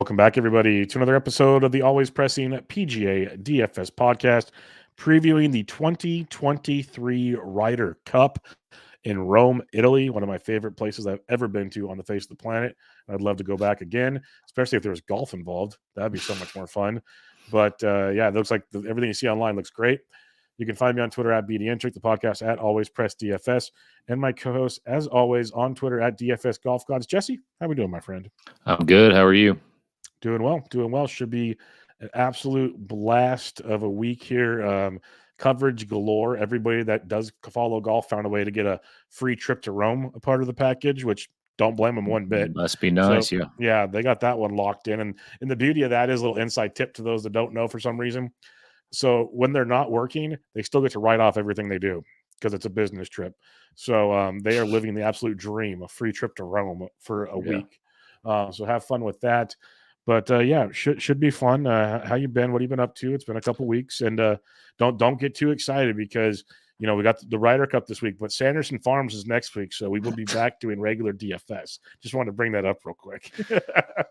Welcome back, everybody, to another episode of the Always Pressing PGA DFS podcast, previewing the 2023 Ryder Cup in Rome, Italy, one of my favorite places I've ever been to on the face of the planet. I'd love to go back again, especially if there was golf involved. That'd be so much more fun. But yeah, it looks like everything you see online looks great. You can find me on Twitter at BDentric, the podcast at Always Press DFS, and my co-host, as always, on Twitter at DFS Golf Gods. Jesse, how we doing, my friend? I'm good. How are you? Doing well. Should be an absolute blast of a week here. Coverage galore. Everybody that does follow golf found a way to get a free trip to Rome, a part of the package, which don't blame them one bit. Must be nice, so, yeah, they got that one locked in. And the beauty of that is a little inside tip to those that don't know for some reason. So when they're not working, they still get to write off everything they do because it's a business trip. So they are living the absolute dream, a free trip to Rome for a week. So have fun with that. But yeah, should be fun. How you been? What have you been up to? It's been a couple weeks, and don't get too excited because we got the Ryder Cup this week, but Sanderson Farms is next week, so we will be back doing regular DFS. Just wanted to bring that up real quick.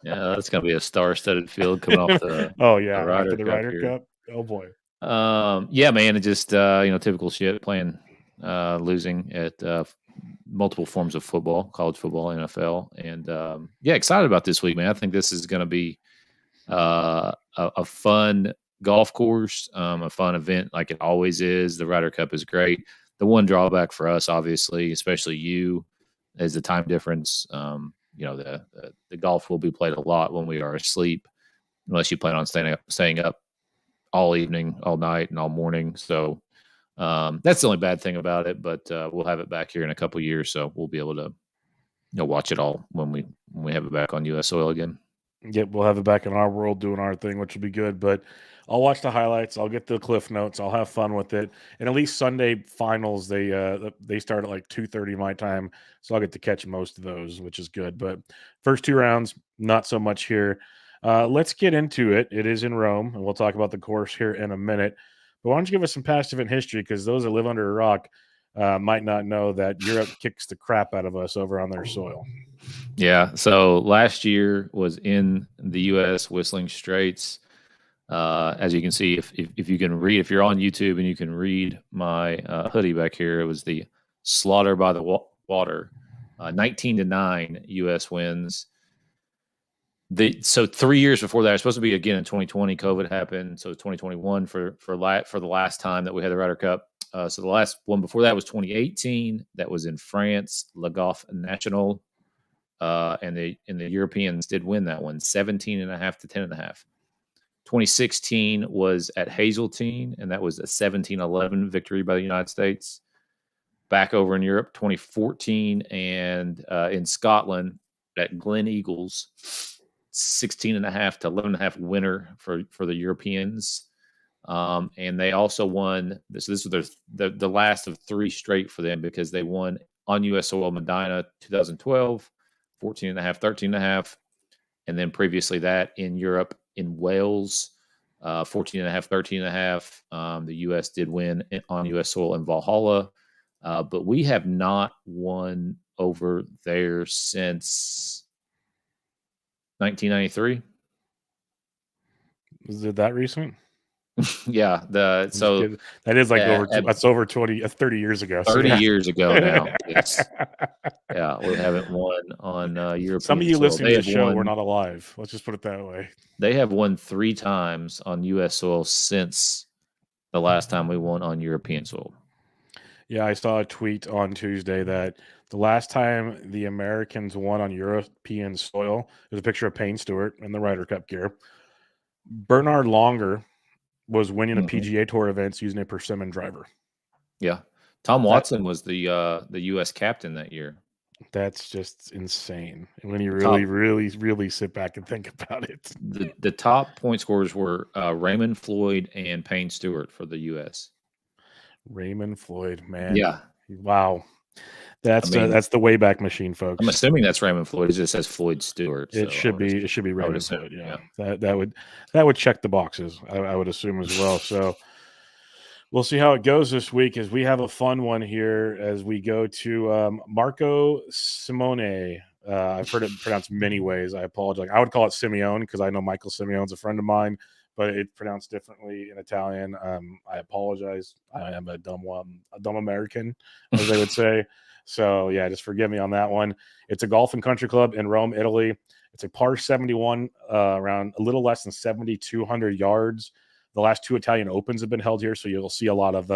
Yeah, that's gonna be a star-studded field coming off the the Ryder Cup. Oh boy. Yeah, man, it just typical shit. Playing, losing at multiple forms of football, college football, NFL, and excited about this week, man. I think this is going to be a fun golf course, a fun event like it always is. The Ryder Cup is great. The one drawback for us, obviously, especially you, is the time difference. The golf will be played a lot when we are asleep, unless you plan on staying up all evening, all night, and all morning. So that's the only bad thing about it, but we'll have it back here in a couple years, so we'll be able to watch it all when we have it back on U.S. soil again. Yep, we'll have it back in our world doing our thing, which will be good. But I'll watch the highlights. I'll get the cliff notes. I'll have fun with it. And at least Sunday finals, they start at like 2:30 my time, so I'll get to catch most of those, which is good. But first two rounds, not so much here. Let's get into it. It is in Rome, and we'll talk about the course here in a minute. But why don't you give us some past event history, because those that live under a rock might not know that Europe kicks the crap out of us over on their soil. Yeah, so last year was in the U.S. Whistling Straits. As you can see, if you can read, if you're on YouTube and you can read my hoodie back here, it was the Slaughter by the Water, 19-9 U.S. wins. So 3 years before that, it was supposed to be again in 2020. COVID happened, so 2021 for the last time that we had the Ryder Cup. So the last one before that was 2018. That was in France, Le Golf National, and the Europeans did win that one, 17.5 to 10.5. 2016 was at Hazeltine, and that was a 17-11 victory by the United States. Back over in Europe, 2014, and in Scotland at Glen Eagles, 16.5 to 11.5 winner for the Europeans. And they also won. This was the last of three straight for them, because they won on U.S. soil Medina 2012, 14.5, 13.5. And then previously that in Europe, in Wales, 14.5, 13.5. The U.S. did win on U.S. soil in Valhalla. But we have not won over there since 1993. Is it that recent? Yeah, that is like over 30 years ago. 30 years ago now. Yes. Yeah, we haven't won on European. Some of you listening to the show were not alive. Let's just put it that way. They have won 3 times on U.S. soil since the last time we won on European soil. Yeah, I saw a tweet on Tuesday that the last time the Americans won on European soil, there's a picture of Payne Stewart in the Ryder Cup gear. Bernard Longer was winning a PGA Tour events using a persimmon driver. Yeah. Tom Watson was the U.S. captain that year. That's just insane when you really sit back and think about it. The top point scorers were Raymond Floyd and Payne Stewart for the U.S. Raymond Floyd, man. Yeah. Wow. That's the Wayback Machine, folks. I'm assuming that's Raymond Floyd. It just says Floyd Stewart. It should be Raymond Floyd. Yeah. That would check the boxes, I would assume as well. So we'll see how it goes this week, as we have a fun one here as we go to Marco Simone I've heard it pronounced many ways. I apologize. I would call it Simeone because I know Michael Simeone's a friend of mine, but it's pronounced differently in Italian. I apologize. I am a dumb American, as they would say. So yeah, just forgive me on that one. It's a golf and country club in Rome, Italy. It's a par 71, around a little less than 7,200 yards. The last 2 Italian Opens have been held here, so you'll see a lot of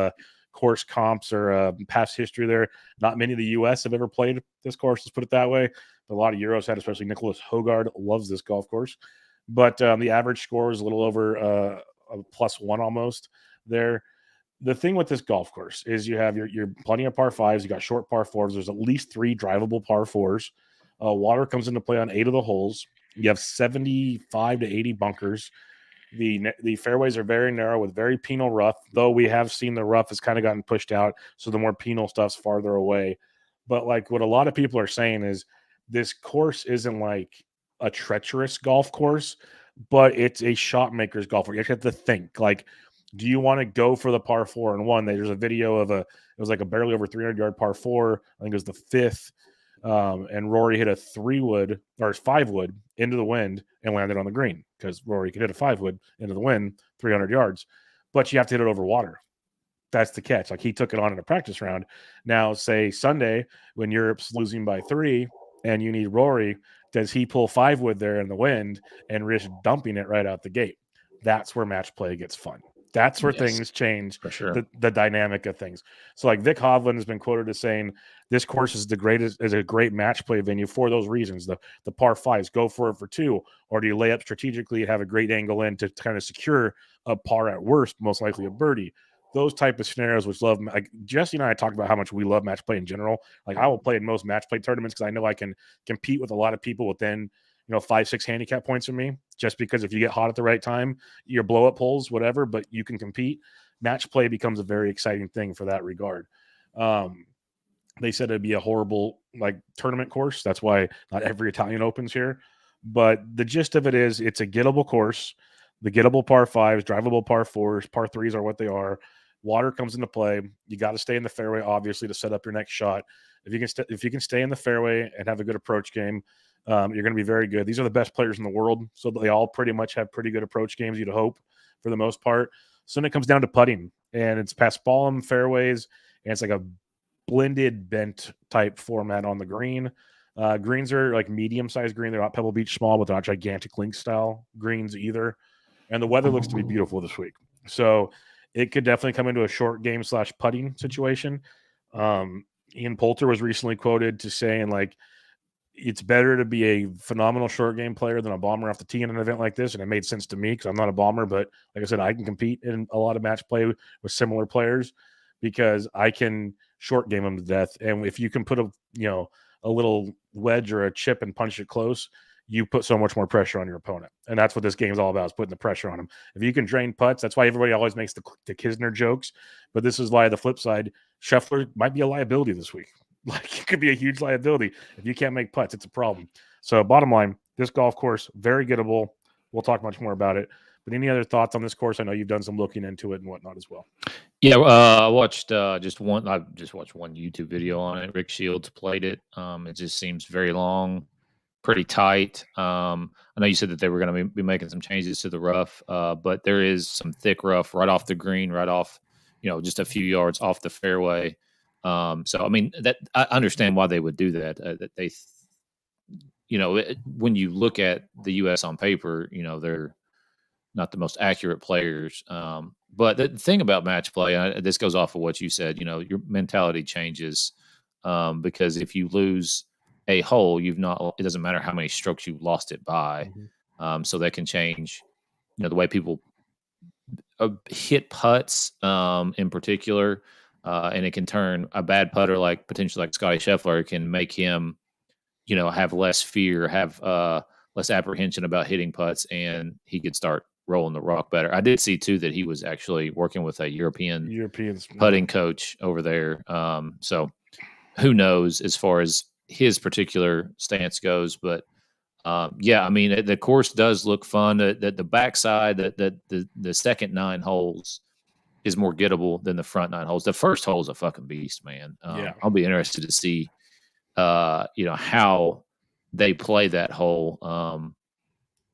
course comps or past history there. Not many of the U.S. have ever played this course, let's put it that way. But a lot of Euros had, especially Nicholas Hogard loves this golf course. But the average score is a little over a +1 almost there. The thing with this golf course is you have your plenty of par 5s. You got short par 4s. There's at least 3 drivable par 4s. Water comes into play on 8 of the holes. You have 75 to 80 bunkers. The fairways are very narrow with very penal rough, though we have seen the rough has kind of gotten pushed out, so the more penal stuff's farther away. But like what a lot of people are saying is this course isn't like a treacherous golf course, but it's a shot maker's golf course. You have to think, like, do you want to go for the par 4 and 1? There's a video of it was like a barely over 300-yard par 4. I think it was the 5th. And Rory hit a 3-wood or 5-wood into the wind and landed on the green because Rory could hit a 5-wood into the wind 300 yards, but you have to hit it over water. That's the catch. Like, he took it on in a practice round. Now, say Sunday when Europe's losing by 3 and you need Rory, does he pull 5-wood there in the wind and risk dumping it right out the gate? That's where match play gets fun. That's where things change, for sure. the dynamic of things. So like Vic Hovland has been quoted as saying, this course is a great match play venue for those reasons. The par 5s, go for it for 2, or do you lay up strategically and have a great angle in to kind of secure a par at worst, most likely a birdie. Those type of scenarios, which love, like Jesse and I talked about how much we love match play in general. Like, I will play in most match play tournaments because I know I can compete with a lot of people within 5-6 handicap points from me, just because if you get hot at the right time, your blow up holes, whatever, but you can compete. Match play becomes a very exciting thing for that regard. They said it'd be a horrible like tournament course. That's why not every Italian Open's here. But the gist of it is it's a gettable course. The gettable par 5s, drivable par 4s, par 3s are what they are. Water comes into play. You got to stay in the fairway, obviously, to set up your next shot. If you can stay in the fairway and have a good approach game, you're going to be very good. These are the best players in the world, so they all pretty much have pretty good approach games, you'd hope, for the most part. So then it comes down to putting, and it's paspalum fairways, and it's like a blended bent type format on the green. Greens are like medium-sized green. They're not Pebble Beach small, but they're not gigantic link style greens either. And the weather looks to be beautiful this week. So it could definitely come into a short game / putting situation. Ian Poulter was recently quoted to saying, like, it's better to be a phenomenal short game player than a bomber off the tee in an event like this. And it made sense to me because I'm not a bomber, but like I said, I can compete in a lot of match play with similar players because I can short game them to death. And if you can put a little wedge or a chip and punch it close, you put so much more pressure on your opponent. And that's what this game is all about, is putting the pressure on them. If you can drain putts, that's why everybody always makes the Kisner jokes. But this is why the flip side, Scheffler might be a liability this week. Like, it could be a huge liability. If you can't make putts, it's a problem. So bottom line, this golf course, very gettable. We'll talk much more about it. But any other thoughts on this course? I know you've done some looking into it and whatnot as well. Yeah, I watched just one. I just watched one YouTube video on it. Rick Shields played it. It just seems very long, pretty tight. I know you said that they were going to be making some changes to the rough, but there is some thick rough right off the green, right off, just a few yards off the fairway. So I mean, that I understand why they would do that. That they, when you look at the U.S. on paper, they're not the most accurate players. But the thing about match play, this goes off of what you said. Your mentality changes because if you lose a hole, it doesn't matter how many strokes you've lost it by. Mm-hmm. So that can change, the way people hit putts in particular. And it can turn a bad putter potentially like Scotty Scheffler can make him, have less fear, have less apprehension about hitting putts, and he could start rolling the rock better. I did see too that he was actually working with a European putting coach over there. So who knows as far as his particular stance goes, but yeah, I mean, the course does look fun. The backside, the second 9 holes is more gettable than the front 9 holes. The first hole is a fucking beast, man. I'll be interested to see, how they play that hole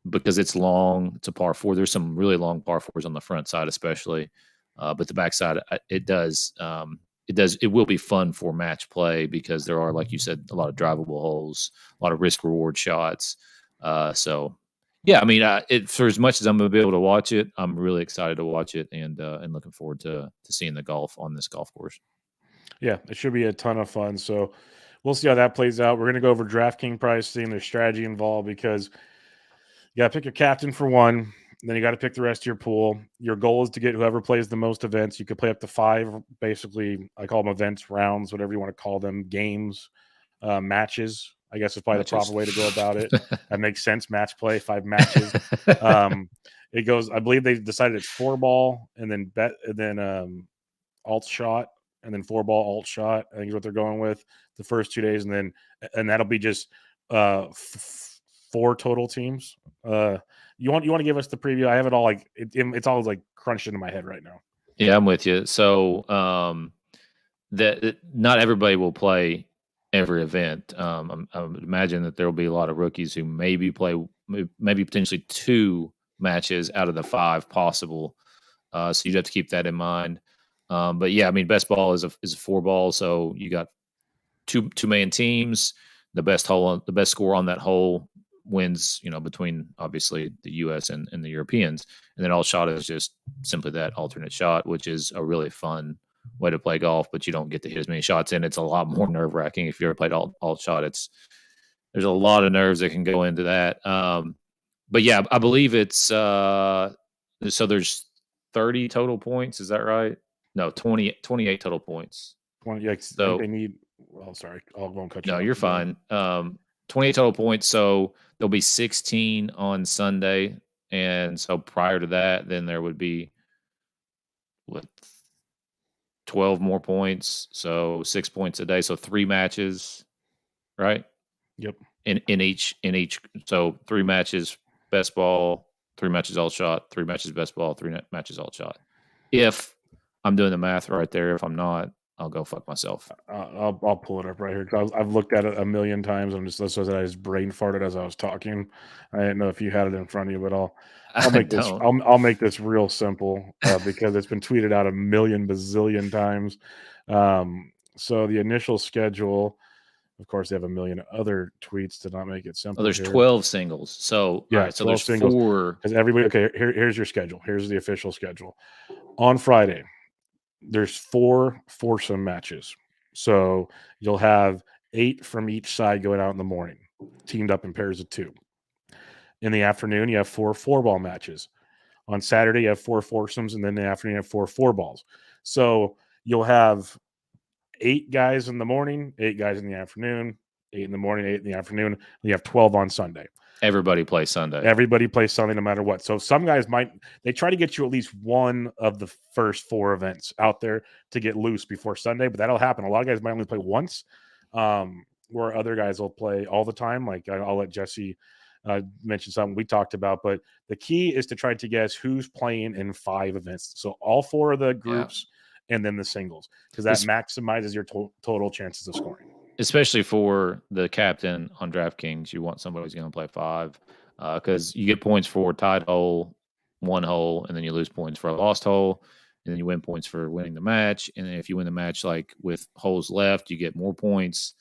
because it's long. It's a par 4. There's some really long par 4s on the front side, especially, but the back side, it does. It will be fun for match play because there are, like you said, a lot of drivable holes, a lot of risk reward shots. So yeah, I mean, for as much as I'm going to be able to watch it, I'm really excited to watch it and looking forward to seeing the golf on this golf course. Yeah, it should be a ton of fun. So we'll see how that plays out. We're going to go over DraftKings pricing, there's strategy involved because you got to pick your captain for one. Then you got to pick the rest of your pool. Your goal is to get whoever plays the most events. You could play up to 5, basically. I call them events, rounds, whatever you want to call them, games, matches. I guess is probably the proper way to go about it. That makes sense. Match play, 5 matches. It goes. I believe they decided it's 4-ball and then alt shot and then 4-ball alt shot. I think is what they're going with the first 2 days, and that'll be just 4 total teams. You want to give us the preview? I have it all it's all like crunched into my head right now. Yeah, I'm with you. So that not everybody will play every event. I would imagine that there will be a lot of rookies who maybe potentially 2 matches out of the 5 possible. So you'd have to keep that in mind. But yeah, I mean, best ball is a 4-ball, so you got two-man teams. The best score on that hole wins, between obviously the U.S. and the Europeans. And then alt shot is just simply that alternate shot, which is a really fun way to play golf, but you don't get to hit as many shots in. It's a lot more nerve-wracking. If you ever played alt shot, there's a lot of nerves that can go into that. But yeah, I believe it's so there's 30 total points. Is that right? No, 28 total points. 20, so they need. Well, sorry, I'll go and cut you. No, you're fine. 28 total points. So there'll be 16 on Sunday, and so prior to that, then there would be 12 more points. So 6 points a day. So 3 matches, right? Yep. In each. So 3 matches best ball, 3 matches alt shot, 3 matches best ball, 3 matches alt shot. If I'm doing the math right there, if I'm not, I'll go fuck myself. I'll pull it up right here because I've looked at it a million times. I just brain farted as I was talking. I didn't know if you had it in front of you, but I'll make this real simple because it's been tweeted out a million bazillion times. So the initial schedule, of course, they have a million other tweets to not make it simple. Oh, there's 12 singles. So yeah, right, so there's singles. 4. Because everybody. Okay, here's your schedule. Here's the official schedule. On Friday, there's 4 foursome matches. So you'll have 8 from each side going out in the morning, teamed up in pairs of 2. In the afternoon, you have 4 4-ball matches. On Saturday, you have 4 foursomes, and then in the afternoon, you have 4 4-balls. So you'll have 8 guys in the morning, 8 guys in the afternoon, 8 in the morning, 8 in the afternoon. You have 12 on Sunday. Everybody plays Sunday. Everybody plays Sunday no matter what. So some guys they try to get you at least one of the first 4 events out there to get loose before Sunday, but that'll happen. A lot of guys might only play once, where other guys will play all the time. Like I'll let Jesse mention something we talked about, but the key is to try to guess who's playing in 5 events. So all 4 of the groups and then the singles, because that maximizes your total chances of scoring. Especially for the captain on DraftKings, you want somebody who's going to play 5 because you get points for tied hole, 1 hole, and then you lose points for a lost hole, and then you win points for winning the match. And then if you win the match, like with holes left, you get more points.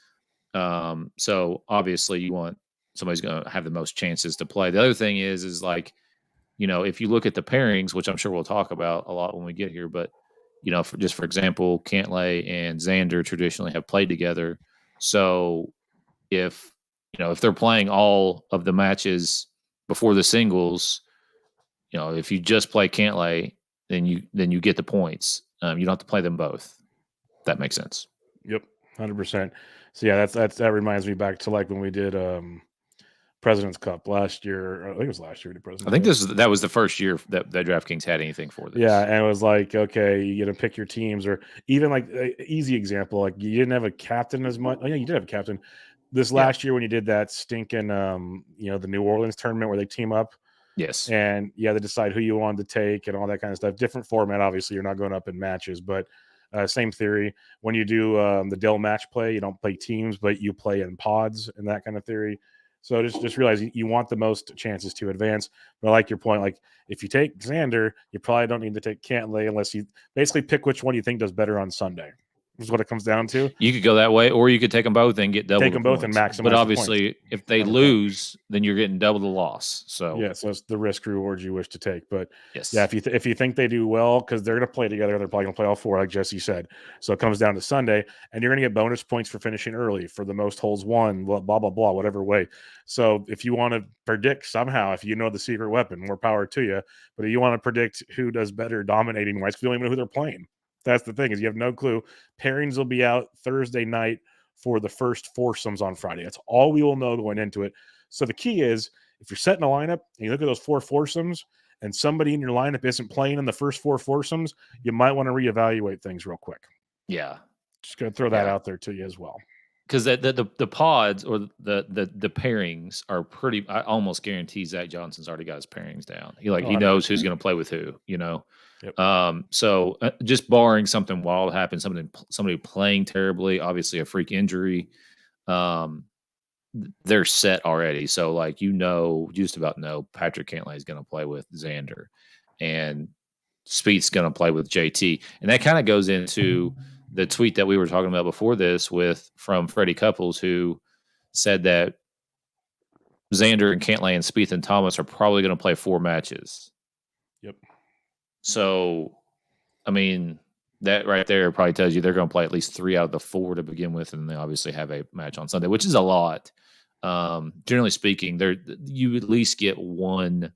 So obviously you want somebody's going to have the most chances to play. The other thing is like, if you look at the pairings, which I'm sure we'll talk about a lot when we get here, but for example, Cantlay and Xander traditionally have played together. So if they're playing all of the matches before the singles, if you just play Cantlay, then you get the points. You don't have to play them both. If that makes sense. Yep, 100%. So yeah, that reminds me back to like when we did President's Cup last year. I think it was last year. I think that was the first year that DraftKings had anything for this. Yeah, and it was like, okay, you got to pick your teams, or even like easy example, like you didn't have a captain as much. Oh yeah, you did have a captain this last year when you did that stinking, the New Orleans tournament where they team up. Yes, and you had to decide who you wanted to take and all that kind of stuff. Different format, obviously. You're not going up in matches, but same theory. When you do the Dell match play, you don't play teams, but you play in pods and that kind of theory. So just realize you want the most chances to advance. But I like your point. Like if you take Xander, you probably don't need to take Cantlay unless you basically pick which one you think does better on Sunday. Is what it comes down to. You could go that way, or you could take them both and get double Take the them both and points. But maximize the points. obviously, if they 100%. lose, then you're getting double the loss. So yeah, so it's the risk reward you wish to take. But yes, yeah, if you think they do well, because they're going to play together, they're probably going to play all four, like Jesse said. So it comes down to Sunday, and you're going to get bonus points for finishing early for the most holes won, blah blah blah, whatever way. So if you want to predict somehow, if you know the secret weapon, more power to you. But if you want to predict who does better dominating wise, because you don't even know who they're playing. That's the thing, is you have no clue. Pairings will be out Thursday night for the first foursomes on Friday. That's all we will know going into it. So the key is, if you're setting a lineup and you look at those four foursomes and somebody in your lineup isn't playing in the first four foursomes, you might want to reevaluate things real quick. Yeah. Just going to throw that out there to you as well. Because the pods or the pairings are pretty. I almost guarantee Zach Johnson's already got his pairings down. He knows who's going to play with who. Yep. So just barring something wild happens, somebody playing terribly, obviously a freak injury, they're set already. So you just about know Patrick Cantlay is going to play with Xander, and Spieth's going to play with JT, and that kind of goes into the tweet that we were talking about before this from Freddie Couples, who said that Xander and Cantlay and Spieth and Thomas are probably going to play 4 matches. Yep. So, I mean, that right there probably tells you they're going to play at least 3 out of the 4 to begin with, and they obviously have a match on Sunday, which is a lot. Generally speaking, you at least get one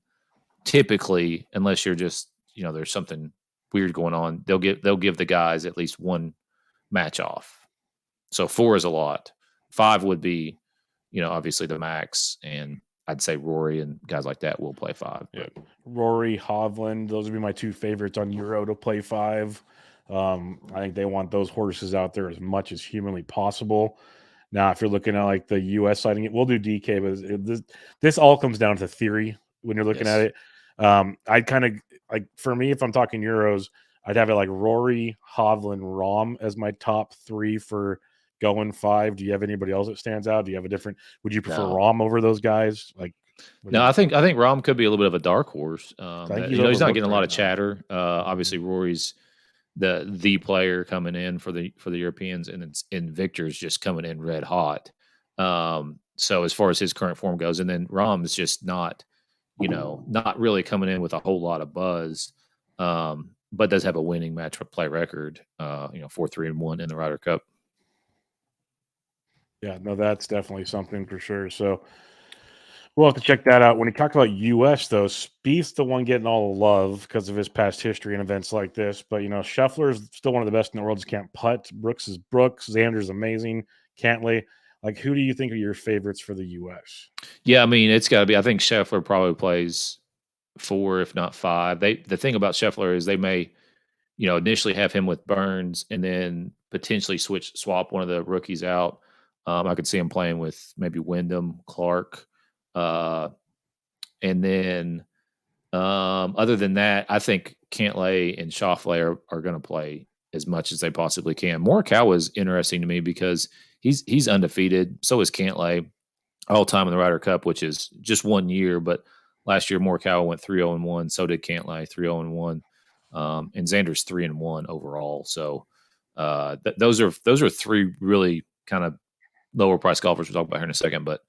typically, unless you're just there's something weird going on. They'll give the guys at least one match off. So 4 is a lot. 5 would be, obviously the max, and I'd say Rory and guys like that will play 5. Yeah. Rory, Hovland, those would be my 2 favorites on Euro to play 5. I think they want those horses out there as much as humanly possible. Now, if you're looking at the U.S. side, we'll do DK, but this all comes down to theory when you're looking at it. I'd kind of for me, if I'm talking Euros, I'd have it like Rory, Hovland, Rahm as my top 3 for going 5. Do you have anybody else that stands out? Do you have a different? Would you prefer Rahm over those guys? No, I think Rahm could be a little bit of a dark horse. He's not getting a lot of chatter. Obviously, Rory's the player coming in for the Europeans, and Victor's just coming in red hot. So as far as his current form goes, and then Rahm is just not really coming in with a whole lot of buzz. But does have a winning match play record, 4-3-1 in the Ryder Cup. Yeah, no, that's definitely something for sure. So we'll have to check that out. When you talk about U.S., though, Spieth's the one getting all the love because of his past history in events like this. But, Scheffler's still one of the best in the world. Just can't putt. Brooks is Brooks. Xander's amazing. Cantlay. Who do you think are your favorites for the U.S.? Yeah, I mean, it's got to be. I think Scheffler probably plays 4, if not 5. The thing about Scheffler is they may, initially have him with Burns and then potentially swap one of the rookies out. I could see him playing with maybe Wyndham, Clark, and then other than that, I think Cantlay and Schauffele are going to play as much as they possibly can. Morikawa is interesting to me because he's undefeated. So is Cantlay, all time in the Ryder Cup, which is just 1 year, but last year, Morikawa went 3-0-1. So did Cantlay, 3-0-1, and Xander's 3-1 overall. So those are 3 really kind of lower price golfers we'll talk about here in a second. But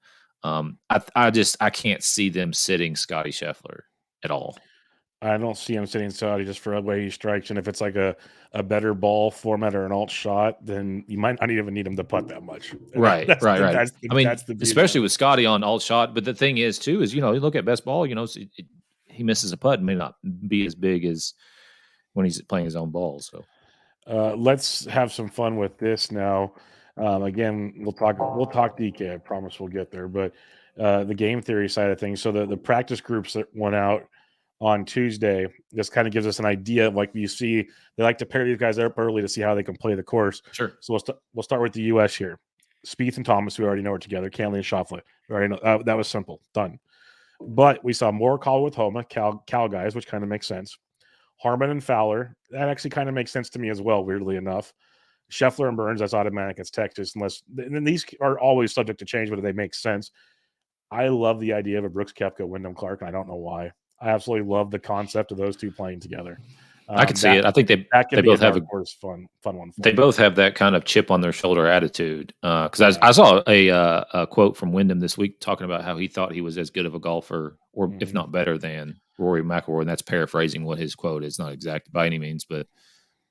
I can't see them sitting Scotty Scheffler at all. I don't see him sitting Scotty just for the way he strikes. And if it's like a better ball format or an alt shot, then you might not even need him to putt that much. Right. That's especially with Scotty on alt shot. But the thing is, too, is, you look at best ball, he misses a putt and may not be as big as when he's playing his own ball. So let's have some fun with this now. Again, we'll talk DK. I promise we'll get there. But the game theory side of things. So the practice groups that went out on Tuesday, this kind of gives us an idea of you see, they like to pair these guys up early to see how they can play the course. Sure. So we'll start with the U.S. here. Spieth and Thomas, we already know, are together. Cantlay and Schauffele, we already know. That was simple, done. But we saw Morikawa with Homa, Cal guys, which kind of makes sense. Harman and Fowler, that actually kind of makes sense to me as well, weirdly enough. Scheffler and Burns, that's automatic. It's Texas, and these are always subject to change, but they make sense. I love the idea of a Brooks Koepka, Wyndham Clark, and I don't know why. I absolutely love the concept of those two playing together. I could see it. I think that they could be a both have dark horse fun one for they me. both have that kind of chip on their shoulder attitude. Because Yeah. I saw a quote from Wyndham this week talking about how he thought he was as good of a golfer, or if not better than Rory McIlroy, and that's paraphrasing what his quote is, not exact by any means, but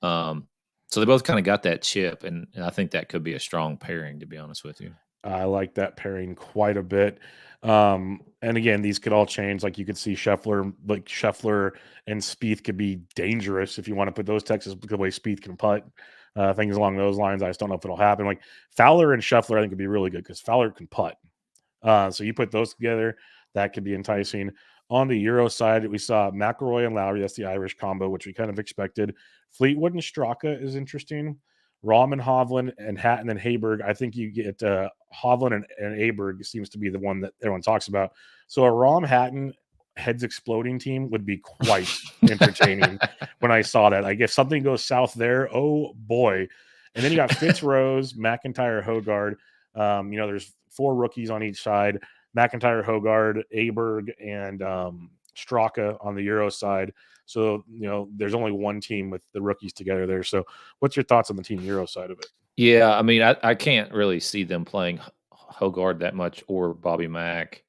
so they both kind of got that chip, and I think that could be a strong pairing, to be honest with you. I like that pairing quite a bit. And again, these could all change. Like you could see Scheffler and Spieth could be dangerous if you want to put those Texas the way Spieth can putt. Things along those lines. I just don't know if it'll happen. Like Fowler and Scheffler, I think would be really good because Fowler can putt. So you put those together, that could be enticing. On the Euro side, we saw McIlroy and Lowry. That's the Irish combo, which we kind of expected. Fleetwood and Straka is interesting. Rahm and Hovland and Hatton and Hayberg. I think you get Hovland and Hayberg seems to be the one that everyone talks about. So a Rahm Hatton heads exploding team would be quite entertaining when I saw that. Like if something goes south there, oh boy. And then you got Fitzrose, McIntyre, Hogard. There's 4 rookies on each side. McIntyre, Hogard, Aberg, and Straka on the Euro side. So, there's only one team with the rookies together there. So what's your thoughts on the Team Euro side of it? Yeah, I mean, I can't really see them playing Hogard that much, or Bobby Mack,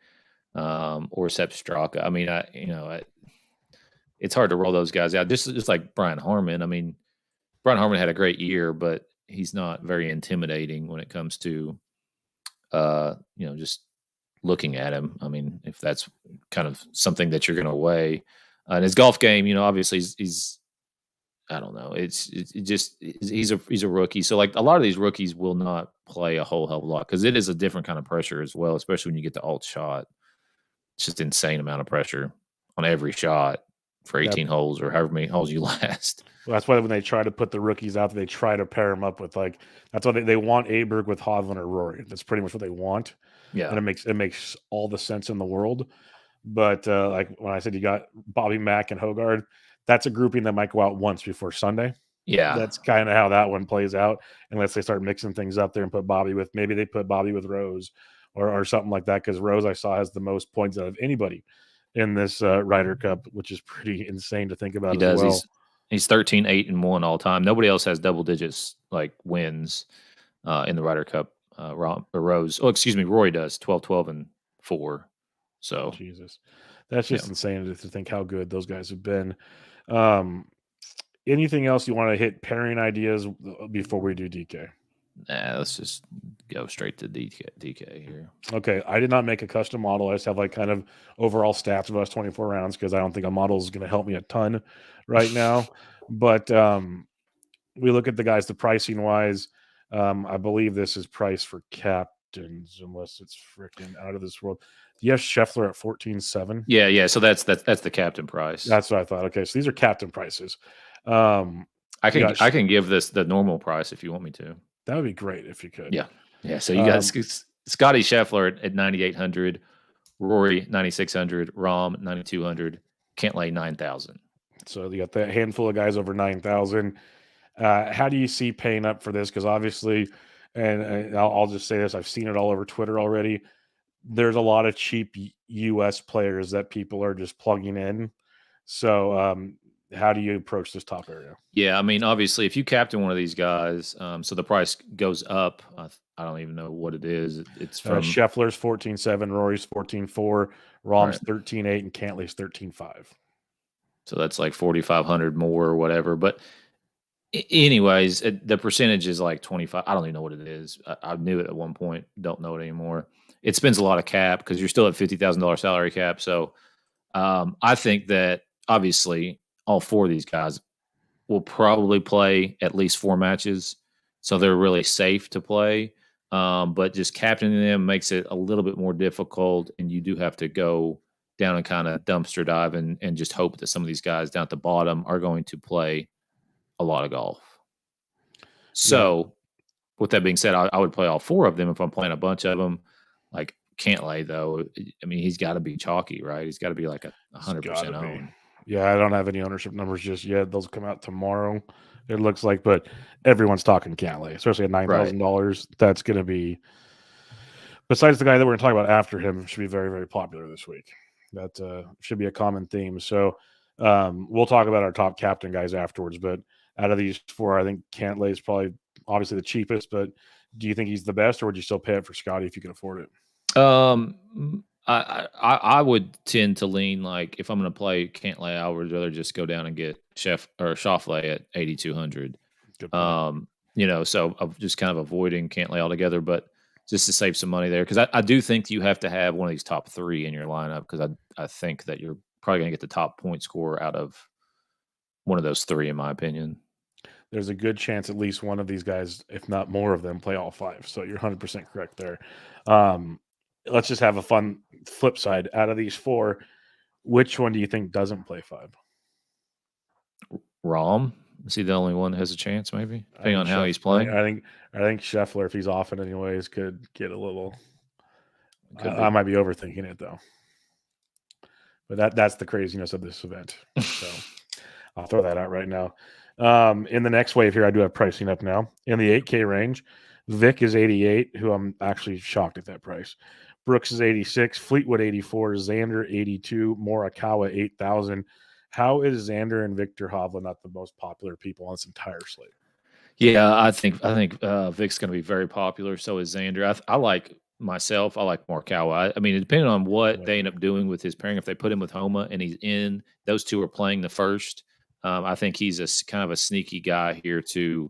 or Sepp Straka. I mean, it's hard to roll those guys out. Just like Brian Harman. I mean, Brian Harman had a great year, but he's not very intimidating when it comes to, just looking at him. I mean, if that's kind of something that you're going to weigh. And his golf game, obviously he's I don't know. It's just he's a rookie. So like a lot of these rookies will not play a whole hell of a lot because it is a different kind of pressure as well, especially when you get the alt shot. It's just insane amount of pressure on every shot for 18 holes or however many holes you last. Well, that's why when they try to put the rookies out, they try to pair them up with that's why they want Aberg with Hovland or Rory. That's pretty much what they want. Yeah, and it makes all the sense in the world. But like when I said you got Bobby Mack and Hogard, that's a grouping that might go out once before Sunday. Yeah, that's kind of how that one plays out. Unless they start mixing things up there and put Bobby with Rose or something like that. Because Rose I saw has the most points out of anybody in this Ryder Cup, which is pretty insane to think about. He does. Well. He's 13-8-1 all time. Nobody else has double digits like wins in the Ryder Cup. Rose. Oh, excuse me. Rory does 12-12-4. So Jesus, that's just insane to think how good those guys have been. Anything else you want to hit pairing ideas before we do DK? Nah, let's just go straight to DK here. Okay, I did not make a custom model. I just have like kind of overall stats of us 24 rounds because I don't think a model is going to help me a ton right now. But we look at the guys, the pricing wise. I believe this is priced for captains, unless it's freaking out of this world. Yes, Scheffler at 14.7. Yeah. So that's the captain price. That's what I thought. Okay, so these are captain prices. I can give this the normal price if you want me to. That would be great if you could. Yeah. So you got Scotty Scheffler at 9,800, Rory 9,600, Rahm 9,200, Cantlay 9,000. So you got that handful of guys over 9,000. How do you see paying up for this? Because obviously, and I'll just say this, I've seen it all over Twitter already. There's a lot of cheap U.S. players that people are just plugging in. So how do you approach this top area? Yeah, I mean, obviously, if you captain one of these guys, so the price goes up. I don't even know what it is. It's from Scheffler's 14.7, Rory's 14.4, Rahm's 13.8, and Cantlay's 13.5. So that's like 4,500 more or whatever. But anyways, the percentage is like 25. I don't even know what it is. I knew it at one point. Don't know it anymore. It spends a lot of cap because you're still at $50,000 salary cap. So I think that obviously all 4 of these guys will probably play at least 4 matches. So they're really safe to play. But just captaining them makes it a little bit more difficult. And you do have to go down and kind of dumpster dive and just hope that some of these guys down at the bottom are going to play a lot of golf. So with that being said, I would play all 4 of them if I'm playing a bunch of them. Like Cantlay, though, I mean, he's got to be chalky, right? He's got to be like 100% owned. Yeah, I don't have any ownership numbers just yet. Those come out tomorrow, it looks like. But everyone's talking Cantlay, especially at $9,000. That's going to be besides the guy that we're going to talk about after him, should be very, very popular this week. That should be a common theme. So we'll talk about our top captain guys afterwards. But out of these four, I think Cantlay is probably obviously the cheapest. But do you think he's the best, or would you still pay it for Scotty if you can afford it? I would tend to lean like if I'm going to play Cantlay, I would rather just go down and get Schauffele at 8,200. So I'm just kind of avoiding Cantlay altogether, but just to save some money there, because I do think you have to have one of these top three in your lineup, because I think that you're probably going to get the top point score out of one of those three, in my opinion. There's a good chance at least one of these guys, if not more of them, play all five. So you're 100% correct there. Let's just have a fun flip side. Out of these four, which one do you think doesn't play five? Rahm? Is he the only one that has a chance, maybe? Depending on how he's playing? I think Scheffler, if he's off it anyways, could get a little – I might be overthinking it, though. But that's the craziness of this event. So I'll throw that out right now. In the next wave here, I do have pricing up now. In the 8K range, Vic is 88, who I'm actually shocked at that price. Brooks is 86, Fleetwood 84, Xander 82, Morikawa 8,000. How is Xander and Victor Hovland not the most popular people on this entire slate? Yeah, I think Vic's going to be very popular. So is Xander. I like Morikawa. I mean, depending on what they end up doing with his pairing, if they put him with Homa and he's in, those two are playing the first. I think he's a kind of a sneaky guy here to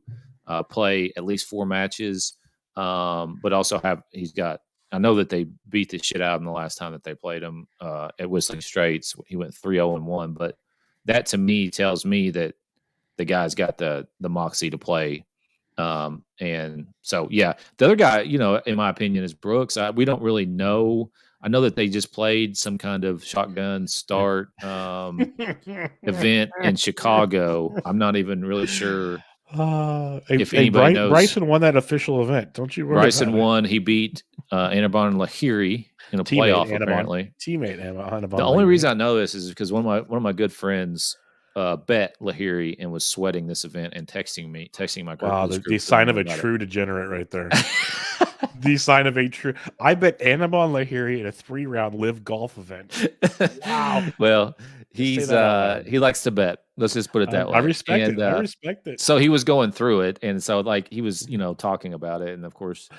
play at least 4 matches, but also I know that they beat the shit out of him the last time that they played him at Whistling Straits. He went 3-0-1, but that to me tells me that the guy's got the moxie to play. And so, yeah, the other guy, in my opinion, is Brooks. We don't really know. I know that they just played some kind of shotgun start event in Chicago. I'm not even really sure if anybody knows. Bryson won that official event. Don't you worry. Bryson won. He beat Anaban Lahiri in a playoff, apparently. Teammate Anaban. The only reason I know this is because one of my good friends bet Lahiri and was sweating this event and texting my group. Wow, the sign of a true degenerate right there. The sign of a true. I bet Anaban Lahiri in a 3-round live golf event. Wow. Well, he likes to bet. Let's just put it that way. I respect it. So he was going through it, and so like he was, talking about it, and of course,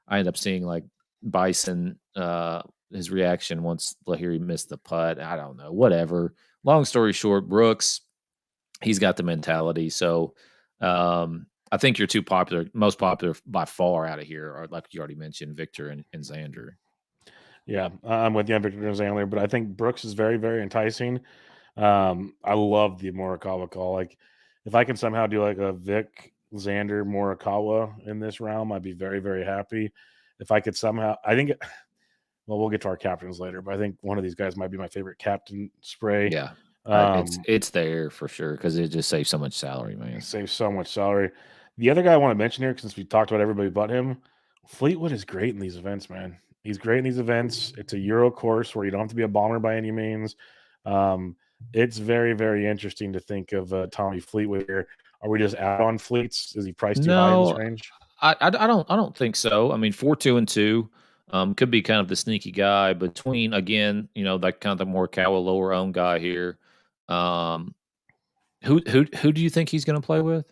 I ended up seeing like Bison, his reaction once Lahiri missed the putt. I don't know, whatever. Long story short, Brooks, he's got the mentality. So I think you're most popular by far out of here are, like you already mentioned, Victor and Xander. Yeah, I'm with you on Victor and Xander, but I think Brooks is very, very enticing. I love the Morikawa call. Like, if I can somehow do like a Vic, Xander, Morikawa in this realm, I'd be very, very happy. If I could somehow, I think, well, we'll get to our captains later, but I think one of these guys might be my favorite captain spray. Yeah, it's there for sure because it just saves so much salary, man. Saves so much salary. The other guy I want to mention here, since we talked about everybody but him, Fleetwood is great in these events, man. He's great in these events. It's a Euro course where you don't have to be a bomber by any means. It's very, very interesting to think of Tommy Fleetwood here. Are we just out on Fleets? Is he priced too high in this range? I don't think so. I mean, 4-2-2 could be kind of the sneaky guy between, again, like kind of the more Morikawa lower owned guy here. Who do you think he's going to play with?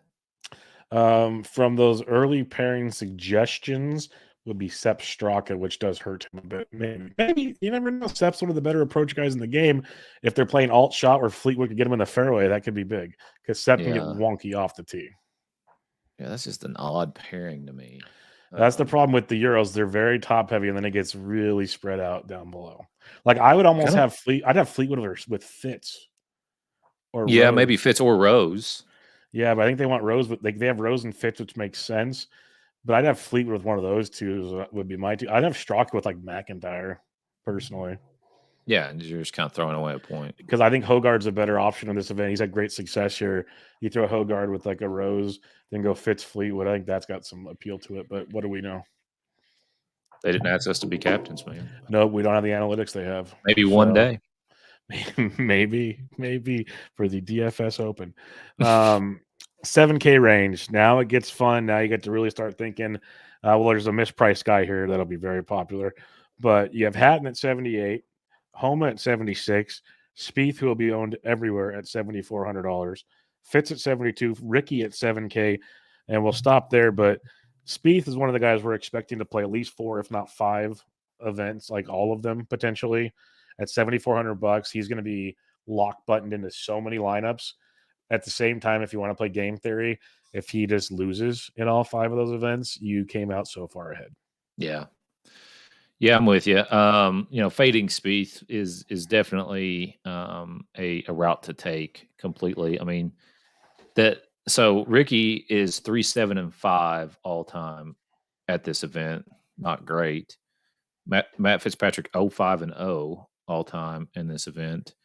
From those early pairing suggestions would be Sepp Straka, which does hurt him a bit. Maybe you never know. Sepp's one of the better approach guys in the game. If they're playing alt shot where Fleetwood could get him in the fairway, that could be big because Sepp can get wonky off the tee. Yeah, that's just an odd pairing to me. That's the problem with the Euros. They're very top heavy, and then it gets really spread out down below. Like I would almost have I'd have Fleetwood with Fitz. Or Rose. Maybe Fitz or Rose. Yeah, but I think they want Rose, but they have Rose and Fitz, which makes sense. But I'd have Fleetwood with one of those two would be my two. I'd have Straka with like McIntyre, personally. Yeah, and you're just kind of throwing away a point. Because I think Hogard's a better option in this event. He's had great success here. You throw Hogard with like a Rose, then go Fitz Fleetwood. I think that's got some appeal to it. But what do we know? They didn't ask us to be captains, man. No, we don't have the analytics they have. Maybe one day. Maybe for the DFS Open. 7K range. Now it gets fun. Now you get to really start thinking Well, there's a mispriced guy here that'll be very popular. But you have Hatton at 78, Homa at 76, Spieth, who will be owned everywhere at $7,400, Fitz at 72, Ricky at 7K, and we'll stop there. But Spieth is one of the guys we're expecting to play at least 4, if not 5 events, like all of them potentially at $7,400. He's going to be lock buttoned into so many lineups. At the same time, if you want to play game theory, if he just loses in all 5 of those events, you came out so far ahead. Yeah. Yeah, I'm with you. Fading Spieth is definitely a route to take completely. I mean, so Ricky is 3-7-5 all time at this event. Not great. Matt Fitzpatrick 0-5-0 all time in this event.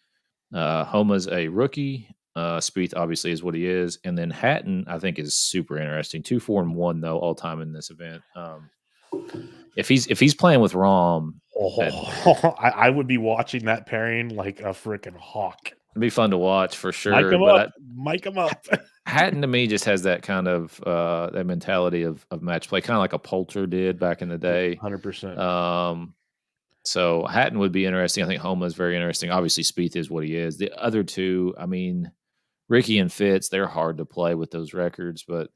Homa's a rookie. Spieth obviously is what he is, and then Hatton I think is super interesting. 2-4-1 though all time in this event. If he's playing with Rahm, I would be watching that pairing like a freaking hawk. It'd be fun to watch for sure. Mic him up. Hatton to me just has that kind of that mentality of match play, kind of like a Poulter did back in the day. 100%. So Hatton would be interesting. I think Homa is very interesting. Obviously, Spieth is what he is. The other two, I mean, Ricky and Fitz, they're hard to play with those records, but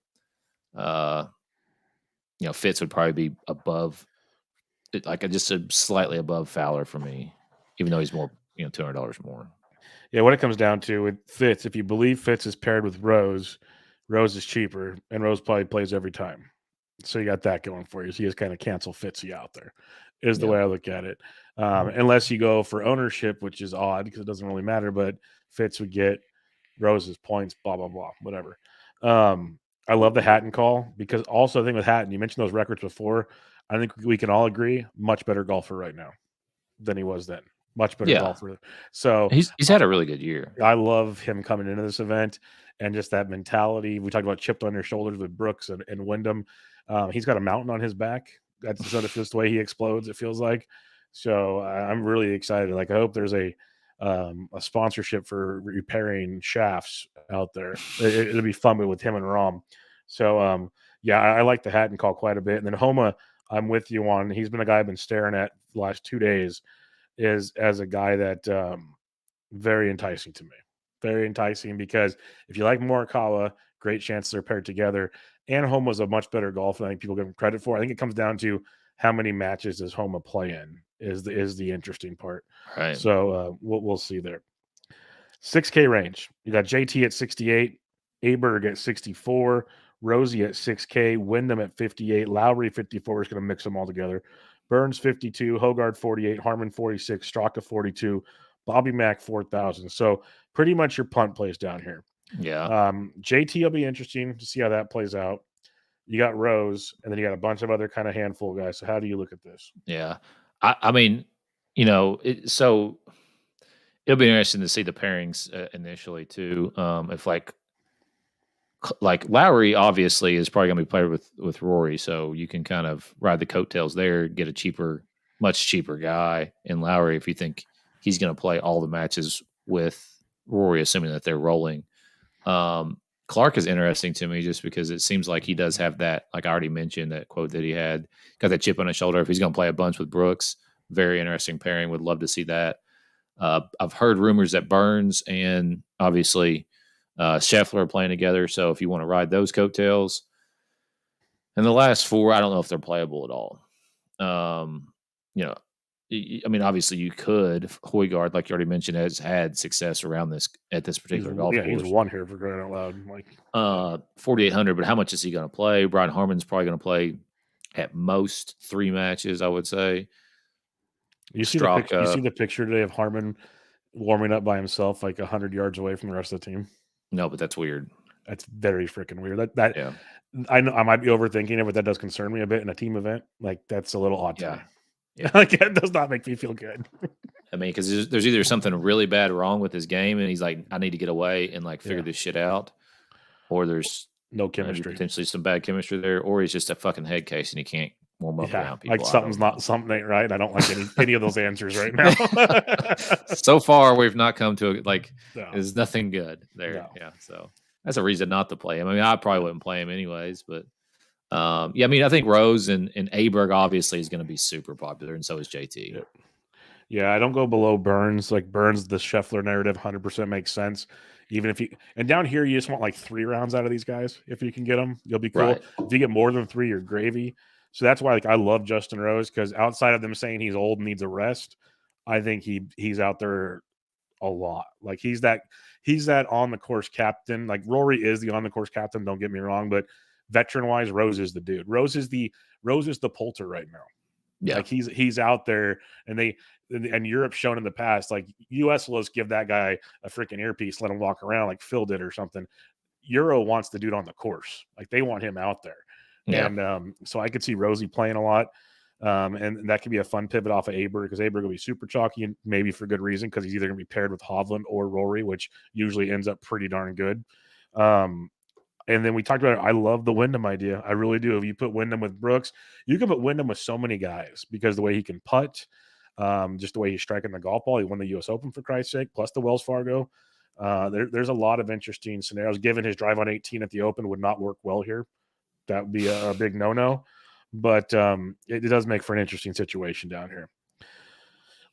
Fitz would probably be above, like just a slightly above Fowler for me, even though he's more, $200 more. Yeah, what it comes down to with Fitz, if you believe Fitz is paired with Rose, Rose is cheaper, and Rose probably plays every time. So you got that going for you. So you just kind of cancel Fitzy out there, is the way I look at it. Unless you go for ownership, which is odd because it doesn't really matter, but Fitz would get Rose's points, blah, blah, blah, whatever. I love the Hatton call because also the thing with Hatton, you mentioned those records before. I think we can all agree, much better golfer right now than he was then. Much better golfer. So he's had a really good year. I love him coming into this event and just that mentality. We talked about chipped on your shoulders with Brooks and Wyndham. He's got a mountain on his back. That's sort of just the way he explodes, it feels like. So I'm really excited. Like I hope there's a sponsorship for repairing shafts out there. It'll be fun with him and Rahm. So I like the Hatton call quite a bit. And then Homa, I'm with you on. He's been a guy I've been staring at the last 2 days. Is as a guy that very enticing to me. Very enticing because if you like Morikawa, great chance they're paired together. And Homa's a much better golfer than I think people give him credit for. I think it comes down to how many matches does Homa play in is the interesting part. Right. So we'll see there. 6K range. You got JT at 68, Aberg at 64, Rosie at 6K, Wyndham at 58, Lowry 54 is going to mix them all together. Burns 52, Hogard 48, Harmon 46, Straka 42, Bobby Mack 4,000. So pretty much your punt plays down here. Yeah. JT will be interesting to see how that plays out. You got Rose, and then you got a bunch of other kind of handful of guys. So how do you look at this? Yeah. I mean, so it'll be interesting to see the pairings initially too. If like Lowry obviously is probably going to be played with Rory, so you can kind of ride the coattails there, get a much cheaper guy in Lowry if you think he's going to play all the matches with Rory, assuming that they're rolling. Clark is interesting to me just because it seems like he does have that, like I already mentioned, that quote that he had, got that chip on his shoulder. If he's going to play a bunch with Brooks, very interesting pairing. Would love to see that. I've heard rumors that Burns and obviously Scheffler are playing together. So if you want to ride those coattails, and the last 4, I don't know if they're playable at all. I mean, obviously you could. Højgaard, like you already mentioned, has had success around this at this particular golf course. He's won here for crying out loud. Like 4,800, but how much is he going to play? Brian Harmon's probably going to play at most 3 matches, I would say. You see the picture today of Harmon warming up by himself, like 100 yards away from the rest of the team? No, but that's weird. That's very freaking weird. That I know I might be overthinking it, but that does concern me a bit in a team event. Like that's a little odd to me. Yeah, like it does not make me feel good. I mean, because there's either something really bad wrong with his game, and he's like, I need to get away and like figure this shit out, or there's no chemistry, potentially some bad chemistry there, or he's just a fucking head case and he can't warm up around people. Like something ain't right. I don't like any of those answers right now. So far, we've not come to there's nothing good there. No. Yeah, so that's a reason not to play him. I mean, I probably wouldn't play him anyways, but Yeah, I mean, I think Rose and Aberg obviously is going to be super popular, and so is JT. Yep. Yeah, I don't go below Burns. Like Burns, the Scheffler narrative 100% makes sense. Even if you and down here, you just want like 3 rounds out of these guys. If you can get them, you'll be cool. Right. If you get more than 3, you're gravy. So that's why like I love Justin Rose, because outside of them saying he's old and needs a rest, I think he's out there a lot. Like he's that on the course captain. Like Rory is the on the course captain. Don't get me wrong, but veteran wise, Rose is the dude. Rose is the Poulter right now. Yeah. Like he's out there, and Europe's shown in the past, like US will just give that guy a freaking earpiece, let him walk around like Phil did or something. Euro wants the dude on the course. Like they want him out there. Yeah. And so I could see Rosie playing a lot. And that could be a fun pivot off of Aber, because Aber will be super chalky, and maybe for good reason, because he's either going to be paired with Hovland or Rory, which usually ends up pretty darn good. And then we talked about it. I love the Wyndham idea. I really do. If you put Wyndham with Brooks, you can put Wyndham with so many guys, because the way he can putt, just the way he's striking the golf ball. He won the U.S. Open, for Christ's sake, plus the Wells Fargo. There's a lot of interesting scenarios. Given his drive on 18 at the Open would not work well here. That would be a big no-no. But it does make for an interesting situation down here.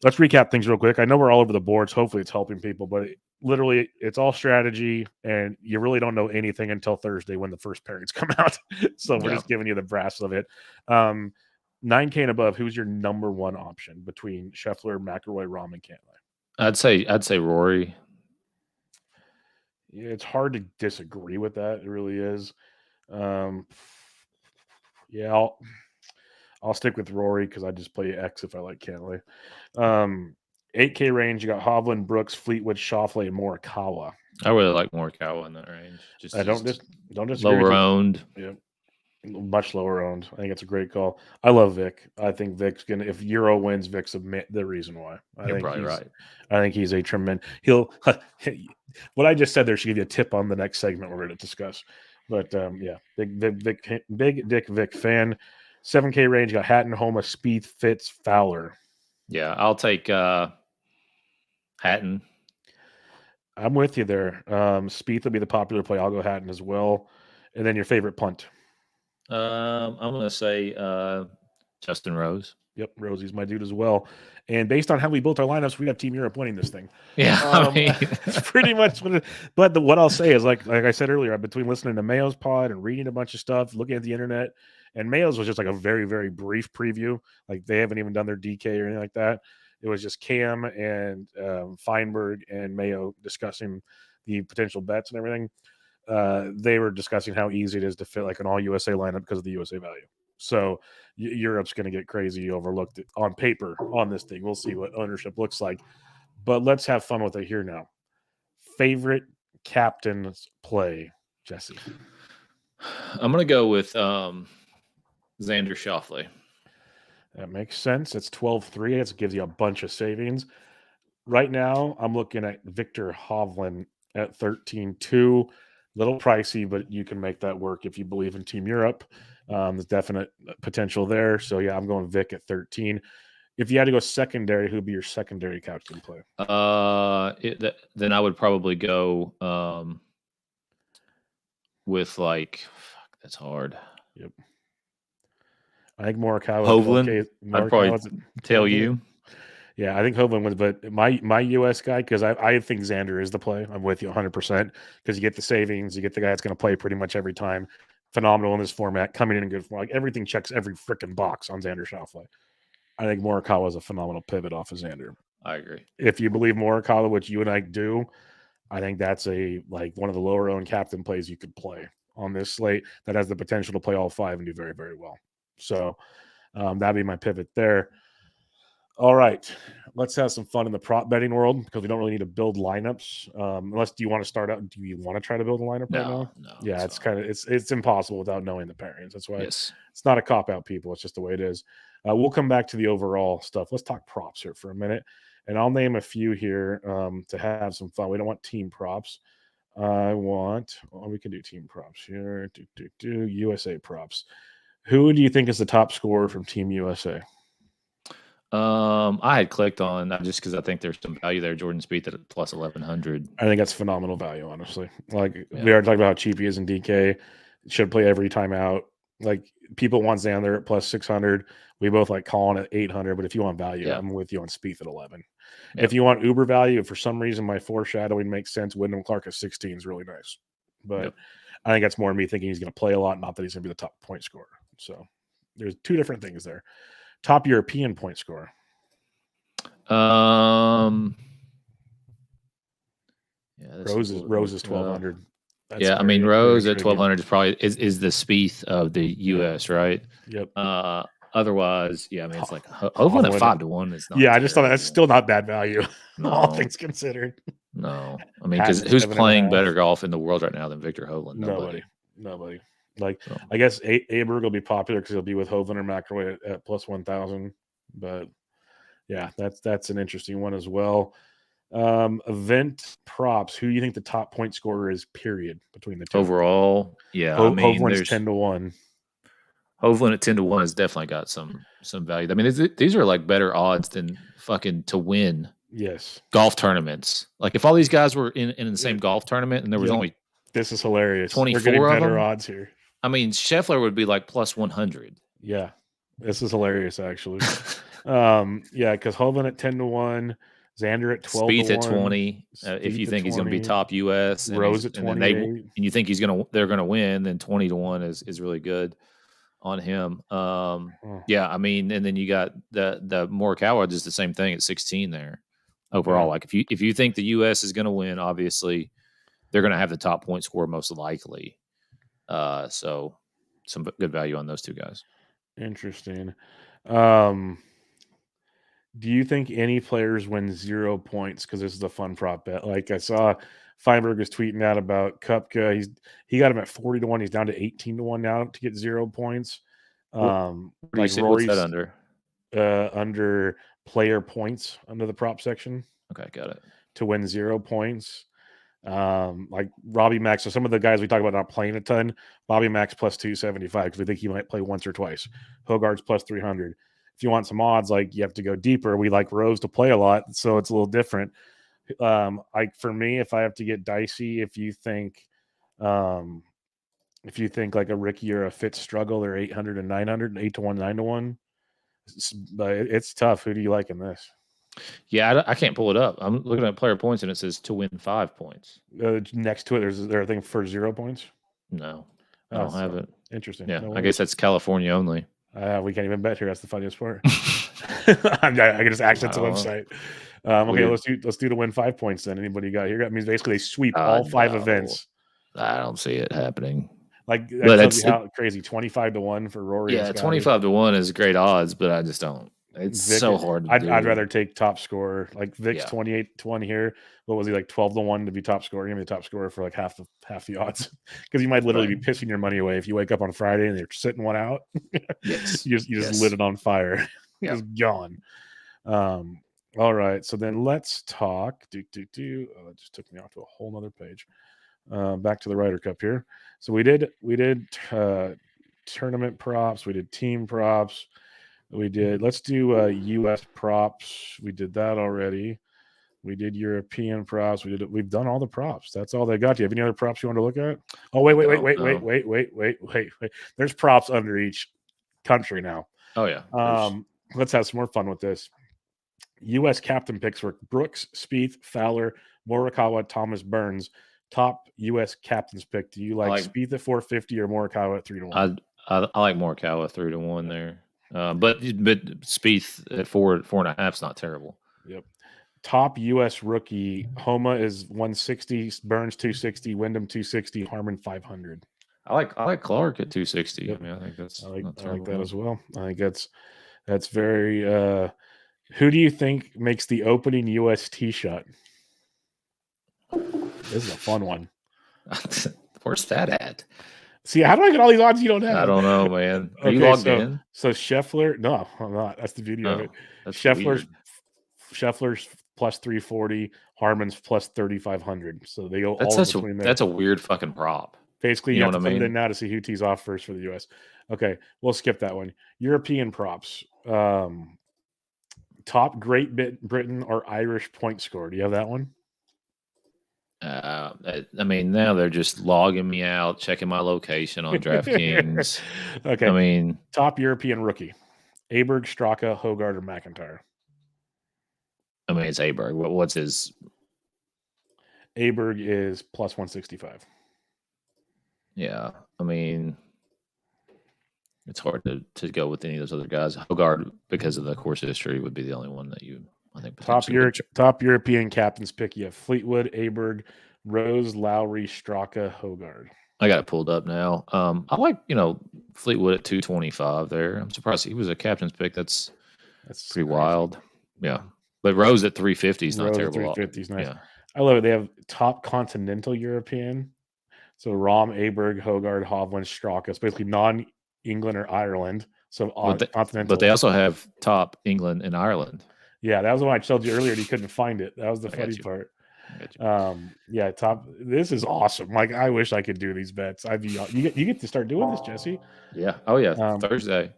Let's recap things real quick. I know we're all over the boards. Hopefully it's helping people, but literally it's all strategy, and you really don't know anything until Thursday when the first pairings come out. So we're just giving you the brass of it. 9K and above, who's your number one option between Scheffler, McIlroy, Rahm, and Cantlay? I'd say Rory. Yeah, it's hard to disagree with that. It really is. Yeah, I'll stick with Rory, because I just play X if I like Cantlay. 8K range, you got Hovland, Brooks, Fleetwood, Schauffele, and Morikawa. I really like Morikawa in that range. Don't disagree. Lower owned. Yeah, much lower owned. I think it's a great call. I love Vic. I think Vic's gonna. If Euro wins, Vic's the reason why. You're probably right. I think he's a tremendous. What I just said there should give you a tip on the next segment we're going to discuss. But yeah, big Dick Vic fan. 7K range, got Hatton, Homa, Spieth, Fitz, Fowler. Yeah, I'll take Hatton. I'm with you there. Spieth will be the popular play. I'll go Hatton as well. And then your favorite punt. I'm going to say Justin Rose. Yep, Rosie's my dude as well. And based on how we built our lineups, we have Team Europe winning this thing. Yeah, it's pretty much what it, but what I'll say is, like I said earlier, between listening to Mayo's pod and reading a bunch of stuff, looking at the internet, and Mayo's was just like a very, very brief preview. Like they haven't even done their DK or anything like that. It was just Cam and Feinberg and Mayo discussing the potential bets and everything. They were discussing how easy it is to fit like an all USA lineup because of the USA value. So Europe's going to get crazy overlooked on paper on this thing. We'll see what ownership looks like. But let's have fun with it here now. Favorite captain's play, Jesse? I'm going to go with Xander Schauffele. That makes sense. It's 12-3. It gives you a bunch of savings. Right now, I'm looking at Victor Hovland at 13-2. Little pricey, but you can make that work if you believe in Team Europe. There's definite potential there. So, yeah, I'm going Vic at 13. If you had to go secondary, who'd be your secondary captain play? Then I would probably go with that's hard. Yep. I think Morikawa. Hovland. I'd probably tell you. Yeah, I think Hovland was, but my US guy, because I think Xander is the play. I'm with you 100%, because you get the savings, you get the guy that's going to play pretty much every time. Phenomenal in this format, coming in good form. Like everything checks every freaking box on Xander Schauffele. I think Morikawa is a phenomenal pivot off of Xander. I agree. If you believe Morikawa, which you and I do, I think that's one of the lower owned captain plays you could play on this slate that has the potential to play all 5 and do very, very well. So that'd be my pivot there. All right, let's have some fun in the prop betting world, because we don't really need to build lineups. Unless, do you want to start out? Do you want to try to build a lineup right now? No. Yeah, it's impossible without knowing the pairings. That's why it's not a cop out, people. It's just the way it is. We'll come back to the overall stuff. Let's talk props here for a minute, and I'll name a few here to have some fun. We don't want team props. We can do team props here. USA props. Who do you think is the top scorer from Team USA? I had clicked on that just because I think there's some value there. Jordan Spieth at plus 1,100. I think that's phenomenal value, honestly. We already talked about how cheap he is in DK. Should play every time out. Like people want Xander at plus 600. We both like calling it 800. But if you want value, I'm with you on Spieth at 11. Yep. If you want uber value, if for some reason my foreshadowing makes sense, Wyndham Clark at 16 is really nice. But I think that's more me thinking he's going to play a lot, not that he's going to be the top point scorer. So there's two different things there. Top European point scorer. Rose is 1,200. I mean, Rose at 1,200 is probably is the Spieth of the U.S. right? Yep. Otherwise, I mean, it's like Hovland at 5-1 is not. I just thought that's still not bad value. No. All things considered. No, I mean, because who's playing better golf in the world right now than Victor Hovland? Nobody. Like, I guess Aberg will be popular because he'll be with Hovland or McIlroy at plus 1,000. But yeah, that's an interesting one as well. Event props. Who do you think the top point scorer is? Period between the two overall. Yeah, I mean, Hovland's 10-1. Hovland at 10-1 has definitely got some value. I mean, these are like better odds than fucking to win. Yes, golf tournaments. Like if all these guys were in the same golf tournament and there was only this is hilarious. 24 They're getting of better them, odds here. I mean, Scheffler would be like plus 100. Yeah, this is hilarious actually. Because Hovland at 10-1, Xander at 12. Spieth at 20. If you think he's going to be top US, Rose at 28, and you think they're going to win, then 20-1 is really good on him. I mean, and then you got the Morikawa just the same thing at 16 there. Overall, like if you think the U.S. is going to win, obviously they're going to have the top point score most likely. So some good value on those two guys. Interesting. Do you think any players win 0 points? Because this is a fun prop bet. Like I saw Feinberg was tweeting out about Koepka. He got him at 40-1. He's down to 18-1 now to get 0 points. Like Rory's that under? Under player points under the prop section. Okay, got it. To win 0 points. Like Robbie Max. So some of the guys we talk about not playing a ton. Bobby Max plus 275 because we think he might play once or twice. Hogarth's plus 300. If you want some odds, like you have to go deeper. We like Rose to play a lot, so it's a little different. Like for me, if I have to get dicey, if you think like a Ricky or a Fitz struggle, they're 800 and 900, 8-1, 9-1. But it's tough. Who do you like in this? Yeah, I can't pull it up. I'm looking at player points and it says to win 5 points. Next to it, is there a thing for 0 points? No, I don't have it. Interesting. Yeah, I guess that's California only. We can't even bet here. That's the funniest part. I can just access the website. Okay, let's do to win 5 points then. Anybody got here? That means basically they sweep all 5 events. I don't see it happening. Like that's how crazy 25-1 for Rory. Yeah, 25-1 is great odds, but I just don't. It's Vic, so hard to do. I'd rather take top scorer. Like Vic's 28-1 here. What was he, like 12-1 to be top scorer? Give me the top scorer for like half the odds. Because you might literally be pissing your money away if you wake up on Friday and they're sitting one out. Yes. you just lit it on fire. It's gone. All right. So then let's talk. It just took me off to a whole nother page. Back to the Ryder Cup here. So we did tournament props. We did team props. Let's do U.S. props. We did that already. We did European props. We've done all the props. That's all they got. Do you have any other props you want to look at? Oh, wait. There's props under each country now. Oh, yeah. Let's have some more fun with this. U.S. captain picks were Brooks, Spieth, Fowler, Morikawa, Thomas, Burns. Top U.S. captain's pick. Do you like Spieth at 450 or Morikawa at 3-1? I like Morikawa 3-1 there. But Spieth at 4.5 is not terrible. Yep. Top U.S. rookie, Homa is 160, Burns 260, Wyndham 260, Harmon 500. I like Clark at 260. Yep. I mean, I think that's I like that as well. I think that's very. Who do you think makes the opening U.S. tee shot? This is a fun one. Where's that at? See, how do I get all these odds you don't have? I don't know, man. Are you logged in? So Scheffler, no, I'm not. That's the beauty of it. Scheffler's plus 340, Harmon's plus 3,500. So they go all between there. That's a weird fucking prop. Basically, you have to put it in now to see who tees off first for the U.S. Okay, we'll skip that one. European props. Top Great Britain or Irish point score. Do you have that one? Yeah, I mean, now they're just logging me out, checking my location on DraftKings. Okay. I mean, top European rookie: Aberg, Straka, Hogard, or McIntyre. It's Aberg. What's his? Aberg is plus 165. Yeah, I mean, it's hard to go with any of those other guys. Hogard, because of the course history, would be the only one that I think top European captains pick. You have Fleetwood, Aberg, Rose, Lowry, Straka, Hogard. I got it pulled up now. I like Fleetwood at 225 there. I'm surprised he was a captain's pick. That's pretty crazy. Wild. Yeah, but Rose at 350 is not terrible. 350 is nice. Yeah. I love it. They have top continental European. So Rahm, Aberg, Hogard, Hovland, Straka. It's basically non-England or Ireland. So continental. But they also have top England and Ireland. Yeah, that was the one I told you earlier and you couldn't find it. That was the funny part. Yeah, top. This is awesome. Like, I wish I could do these bets. You get to start doing this, Jesse. Yeah. Oh yeah. Thursday.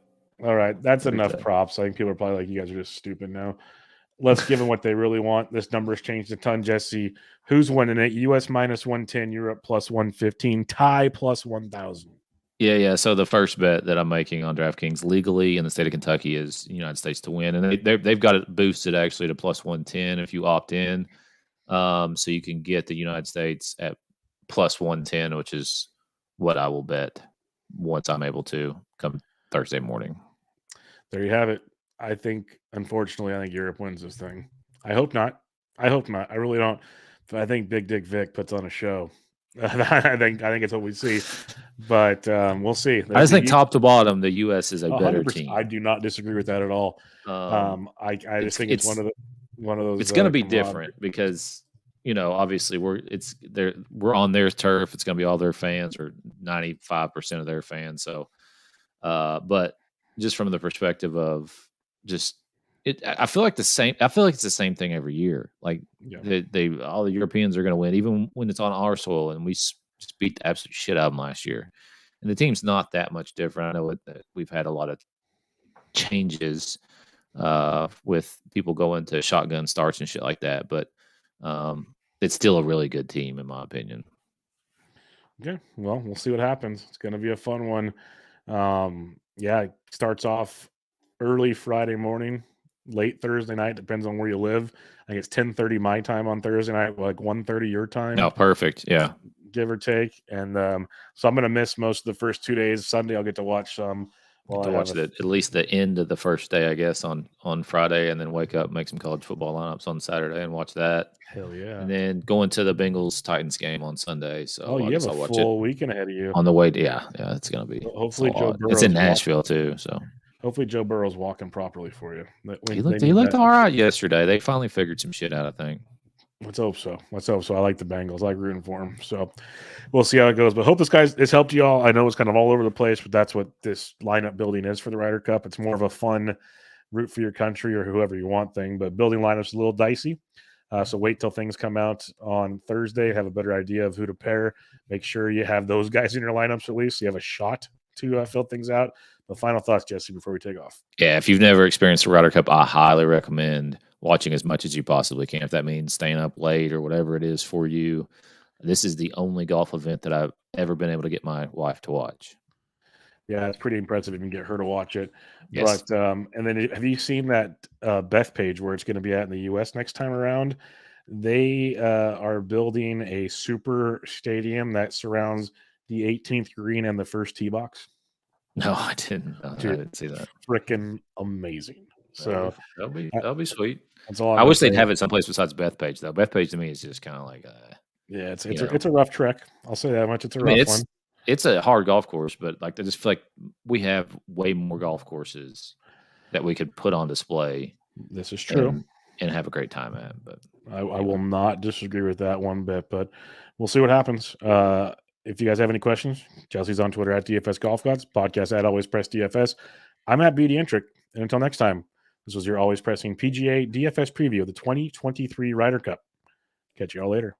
All right, that's enough props. I think people are probably like, you guys are just stupid now. Let's give them what they really want. This number has changed a ton, Jesse. Who's winning it? US minus 110, Europe plus 115, tie plus 1,000. Yeah. So the first bet that I'm making on DraftKings legally in the state of Kentucky is United States to win, and they've got it boosted actually to plus 110 if you opt in. So you can get the United States at plus 110, which is what I will bet once I'm able to come Thursday morning. There you have it. Unfortunately, I think Europe wins this thing. I hope not. I really don't. But I think Big Dick Vic puts on a show. I think it's what we see. But we'll see. I just think top to bottom, the U.S. is a better team. I do not disagree with that at all. I just think it's one of those. It's going to be different because obviously we're on their turf. It's going to be all their fans or 95% of their fans. So, but just from the perspective of I feel like it's the same thing every year. Like all the Europeans are going to win, even when it's on our soil, and we just beat the absolute shit out of them last year. And the team's not that much different. I know that we've had a lot of changes with people going to shotgun starts and shit like that, but it's still a really good team in my opinion. Okay, well, we'll see what happens. It's going to be a fun one. It starts off early Friday morning, late Thursday night, depends on where you live. I think it's 10:30 my time on Thursday night, like 1:30 your time. Oh, perfect. Yeah. Give or take. And so I'm going to miss most of the first 2 days. Sunday, I'll get to watch some. At least the end of the first day, I guess, on Friday, and then wake up, make some college football lineups on Saturday and watch that. Hell yeah. And then going to the Bengals-Titans game on Sunday. So you have a full weekend ahead of you. On the way, yeah, it's going to be. Hopefully Joe Burrow's it's in Nashville, too, so. Hopefully Joe Burrow's walking properly for you. He looked all right yesterday. They finally figured some shit out, I think. Let's hope so. I like the Bengals. I like rooting for them. So we'll see how it goes. But hope this helped you all. I know it's kind of all over the place, but that's what this lineup building is for the Ryder Cup. It's more of a fun root for your country or whoever you want thing. But building lineups is a little dicey. So wait till things come out on Thursday. Have a better idea of who to pair. Make sure you have those guys in your lineups at least so you have a shot to fill things out. But final thoughts, Jesse, before we take off. Yeah, if you've never experienced the Ryder Cup, I highly recommend watching as much as you possibly can. If that means staying up late or whatever it is for you, this is the only golf event that I've ever been able to get my wife to watch. Yeah, it's pretty impressive if you can get her to watch it. Yes. But and then have you seen that Beth page where it's going to be at in the U.S. next time around? They are building a super stadium that surrounds the 18th green and the first tee box. No, I didn't. I didn't see that. Freaking amazing. So that'll be sweet. That's all. I wish they'd have it someplace besides Bethpage, though. Bethpage to me is just kind of like, yeah, it's a rough trek. I'll say that much. It's a rough one. It's a hard golf course, but like I just feel like we have way more golf courses that we could put on display. This is true, and have a great time at. But I will not disagree with that one bit. But we'll see what happens. If you guys have any questions, Chelsea's on Twitter at DFS Golf Gods, podcast at Always Press DFS. I'm at BD Entrick. And until next time, this was your Always Pressing PGA DFS preview of the 2023 Ryder Cup. Catch you all later.